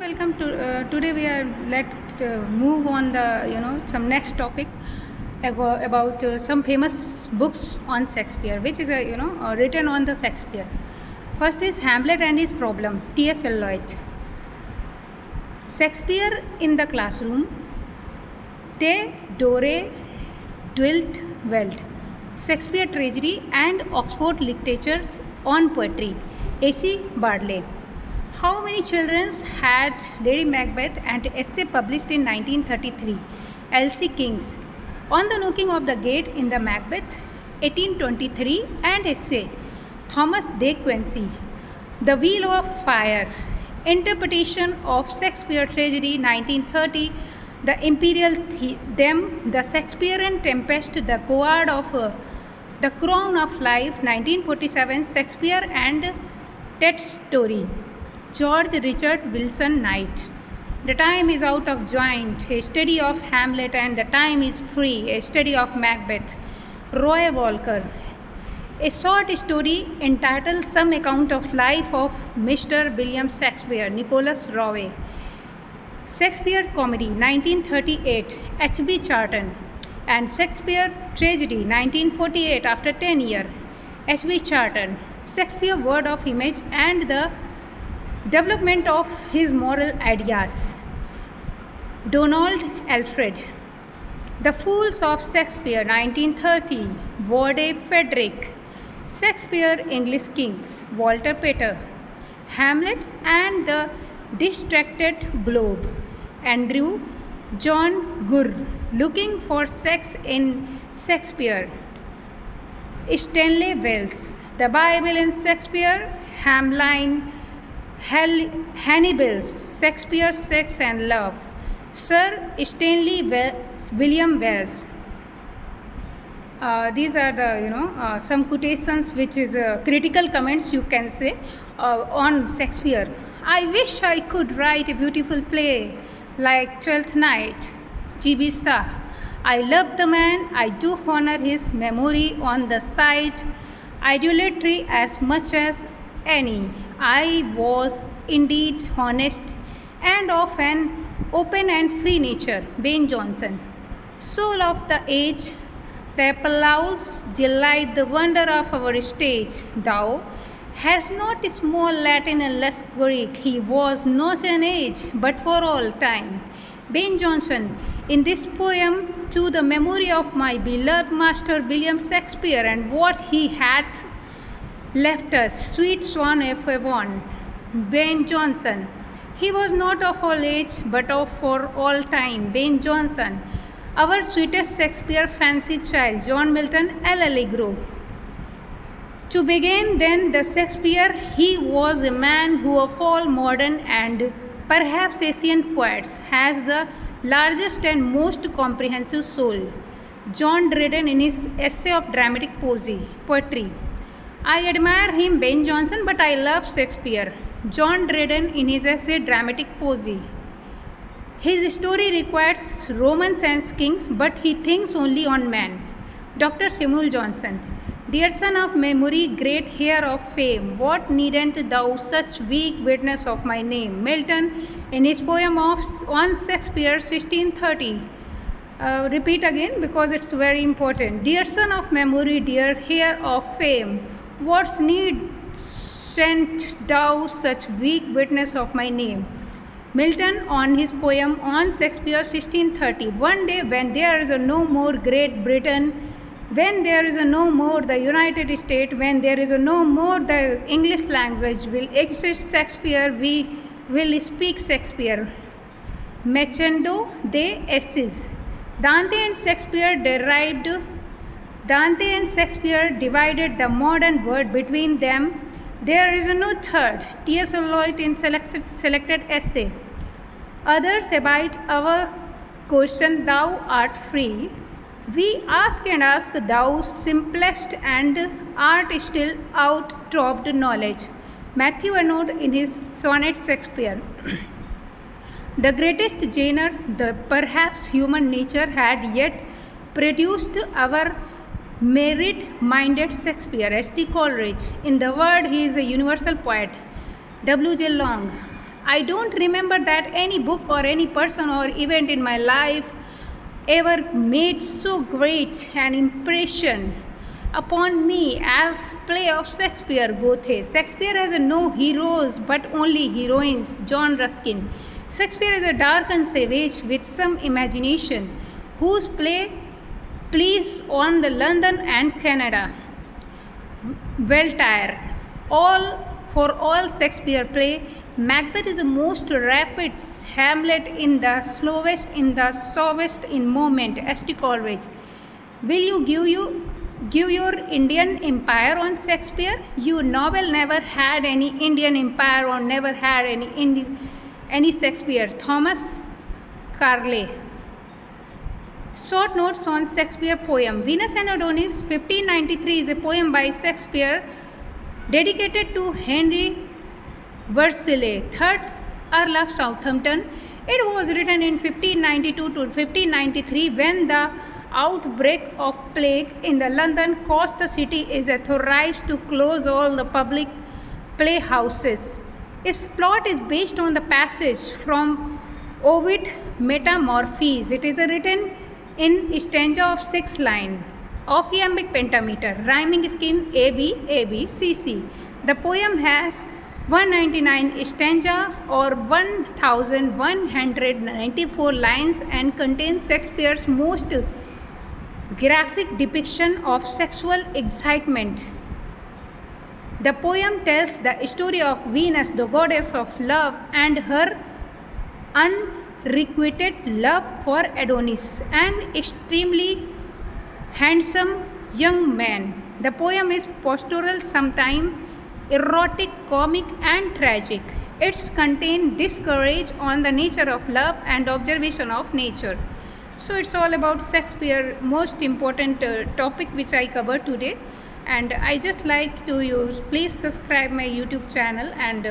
welcome to today we are move on the some next topic about some famous books on Shakespeare, which is written on the Shakespeare. First is Hamlet and his problem, T.S. Eliot. Shakespeare in the classroom, they dore dwelt welt. Shakespeare tragedy and Oxford literatures on poetry, A.C. Bardley. How many children had Lady Macbeth and essay published in 1933? L.C. Kings. On the knocking of the gate in the Macbeth, 1823, and essay Thomas De Quincey. The Wheel of Fire. Interpretation of Shakespeare tragedy 1930. The Imperial Them, the Shakespearean Tempest, the Coard of the Crown of Life 1947, Shakespeare and Ted's Story. George Richard Wilson Knight. The Time is Out of Joint, a study of Hamlet, and The Time is Free, a study of Macbeth. Roy Walker. A short story entitled Some Account of Life of Mr. William Shakespeare, Nicholas Rowe. Shakespeare Comedy 1938, H.B. Charton. And Shakespeare Tragedy 1948, after 10 years, H.B. Charton. Shakespeare Word of Image and the Development of His Moral Ideas. Donald Alfred. The Fools of Shakespeare 1930, Wade Frederick. Shakespeare English Kings, Walter Pater. Hamlet and the Distracted Globe, Andrew John Gurr. Looking for Sex in Shakespeare, Stanley Wells. The Bible in Shakespeare, Hamline Hannibal's Shakespeare, Sex and Love, Sir Stanley William Wells. These are the some quotations which is critical comments, you can say, on Shakespeare. I wish I could write a beautiful play like Twelfth Night, G.B. Shah. I love the man, I do honor his memory on the side idolatry as much as any. I was indeed honest and of an open and free nature. Ben Jonson. Soul of the age, the applause, delight, the wonder of our stage. Thou hast not small Latin and less Greek. He was not an age, but for all time. Ben Jonson. In this poem, to the memory of my beloved master William Shakespeare and what he hath left us, sweet swan of Avon. Ben Jonson. He was not of all age, but of for all time. Ben Jonson. Our sweetest Shakespeare fancy child, John Milton, L. Allegro. To begin then, the Shakespeare, he was a man who of all modern and perhaps Asian poets has the largest and most comprehensive soul. John Dryden in his essay of dramatic poetry. I admire him, Ben Jonson, but I love Shakespeare. John Dryden in his essay Dramatic Poesy. His story requires Romans and kings, but he thinks only on man. Dr. Samuel Johnson. Dear son of memory, great heir of fame, what needn't thou such weak witness of my name? Milton in his poem on Shakespeare 1630. Repeat again because it's very important. Dear son of memory, dear heir of fame, what needn't thou such weak witness of my name? Milton on his poem on Shakespeare 1630. One day when there is no more Great Britain, when there is no more the United States, when there is no more the English language will exist Shakespeare, we will speak Shakespeare. Machendo de Assis. Dante and Shakespeare divided the modern world between them. There is no third. T.S. Eliot in selected essay. Others abide our question, thou art free. We ask and ask, thou simplest and art still out-topped knowledge. Matthew Arnold in his sonnet Shakespeare. The greatest genre the perhaps human nature had yet produced our merit-minded Shakespeare, S.T. Coleridge. In the word, he is a universal poet. W.J. Long. I don't remember that any book or any person or event in my life ever made so great an impression upon me as play of Shakespeare Goethe. Shakespeare has no heroes but only heroines. John Ruskin. Shakespeare is a dark and savage with some imagination, whose play plays on the London and Canada. Voltaire. For all Shakespeare play, Macbeth is the most rapid, Hamlet in the slowest, in the softest in moment. St. Coleridge. Will you give your Indian empire on Shakespeare? Your novel never had any Indian empire or never had any Shakespeare. Thomas Carlyle. Short notes on Shakespeare poem. Venus and Adonis 1593 is a poem by Shakespeare dedicated to Henry Versailles, 3rd Earl of Southampton. It was written in 1592 to 1593 when the outbreak of plague in the London caused the city is authorized to close all the public playhouses. Its plot is based on the passage from Ovid Metamorphoses. It is written in stanza of 6 lines of iambic pentameter, rhyming scheme AB, AB, CC. The poem has 199 stanza or 1194 lines and contains Shakespeare's most graphic depiction of sexual excitement. The poem tells the story of Venus, the goddess of love, and her unrequited love for Adonis, an extremely handsome young man. The poem is pastoral, sometimes erotic, comic, and tragic. It's contains discourage on the nature of love and observation of nature. So it's all about Shakespeare, most important topic which I covered today. And I just like to use, please subscribe my YouTube channel and